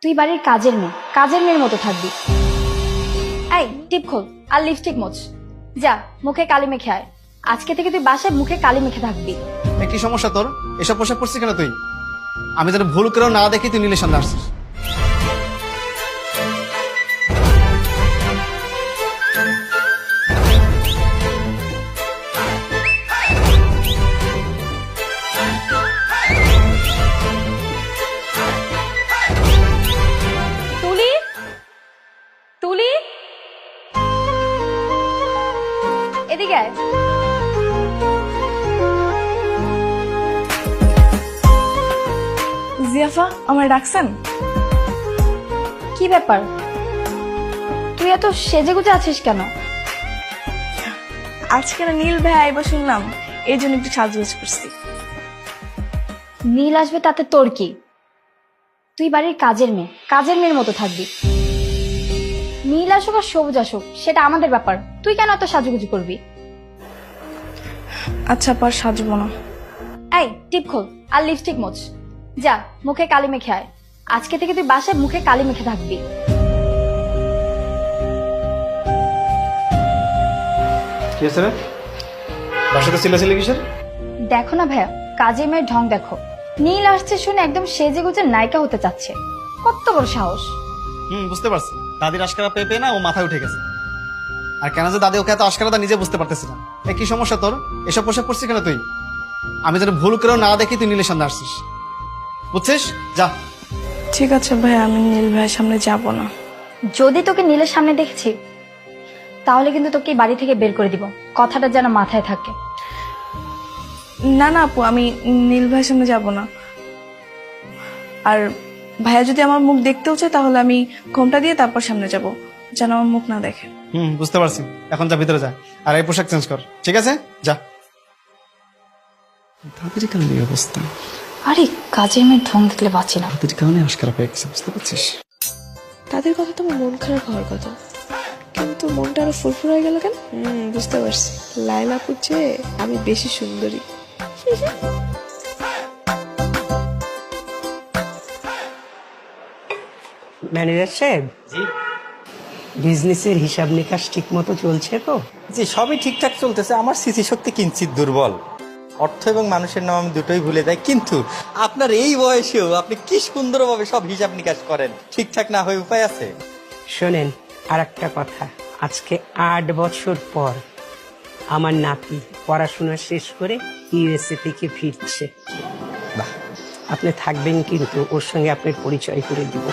তুই বাড়ির কাজের মেয়ের মতো থাকবি। এই টিপ খোল আর লিপস্টিক মোছ, যা মুখে কালি মেখে আয়। আজকে থেকে তুই বাসায় মুখে কালি মেখে থাকবি। কি সমস্যা তোর? এসব পোশাক পরছিস কেন তুই? আমি যেন ভুল করেও না দেখি তুই নীলের সামনে আসছিস। তুলি, তুলি, এদিকে আয়। জিয়াফা, আমায় ডাকছেন? কি ব্যাপার, তুই এত সেজেগুজে আছিস কেন? আজকে না নীল ভাই আইবা শুনলাম, এই জন্য একটু সাজগোজ করছি। নীল আসবে তাতে তোর কি? তুই বাড়ির কাজের মেয়ের মতো থাকবি। নীল আসুক আর সবুজ আসুক সেটা আমাদের ব্যাপার, তুই কেন এত সাজুগুজু করবি? আচ্ছা, পর সাজবো না। এই টিপ খোল আর লিপস্টিক মোছ, যা মুখে কালি মেখে আয়। আজকে থেকে তুই বাসায় মুখে কালি মেখে থাকবি। কি হয়েছে রে? বাসাতে ছিলে কিসের? দেখো না ভাইয়া, কাজের মেয়ের ঢং দেখো। নীল আসছে শুনে একদম সেজে গুজে নায়িকা হতে চাচ্ছে। কত বড় সাহস! বুঝতে পারছি, দাদির আশকারা পেয়ে পেয়ে না ও মাথায় উঠে গেছে। আর কেন যে দাদি ওকে এত আশকারা তা নিজে বুঝতে পারতেছি না। কি সমস্যা তোর? এসব পোশাক পরছিস কেন তুই? আমি যেন ভুল করেও না দেখি তুই নীলের সামনে আসছিস, বুঝছিস? যা। ঠিক আছে ভাই, আমি নীল ভাইয়ের সামনে যাব না। যদি তোকে নীলের সামনে দেখছি তাহলে কিন্তু তোকে এই বাড়ি থেকে বের করে দিব, কথাটা যেন মাথায় থাকে। না না আপু, আমি নীল ভাইয়ের সামনে যাব না। আর ভাইয়া যদি আমার মুখ দেখতেও চায় তাহলে আমি ঘোমটা দিয়ে তারপর সামনে যাব, যেন আমার মুখ না দেখে। বুঝতে পারছি। এখন যা ভিতরে যা, আর এই পোশাক চেঞ্জ কর, ঠিক আছে? যা। দাদির কারণে এই অবস্থা। আরে কাজের মেয়ের ঢং দেখলে বাঁচি না। দাদির কারণে আশকারা পেয়ে গেছে, বুঝতে পারছিস? তাদের কথা তো আমার মন খারাপ হওয়ার কথা, কিন্তু মনটা আরো ফুরফুর হয়ে গেল কেন? বুঝতে পারছি, লাইলা পুচ্ছে আমি বেশি সুন্দরী। ম্যানেজার সাহেব, বিজনেসের হিসাব নিকাশ ঠিক মতো চলছে তো? জি, সবই ঠিকঠাক চলতেছে। আমার স্মৃতিশক্তি কিঞ্চিত দুর্বল। অর্থ এবং মানুষের নাম আমি দুটোই ভুলে যাই, কিন্তু আপনার এই বয়সেও আপনি কি সুন্দরভাবে সব হিসাব নিকাশ করেন। ঠিকঠাক না হয়ে উপায় আছে? শোনেন, আর একটা কথা, আজকে 8 বছর পর আমার নাতি পড়াশোনা শেষ করে ইউএসএ থেকে ফিরছে। বাহ, আপনি থাকবেন কিন্তু ওর সঙ্গে আপনার পরিচয় করে দিব।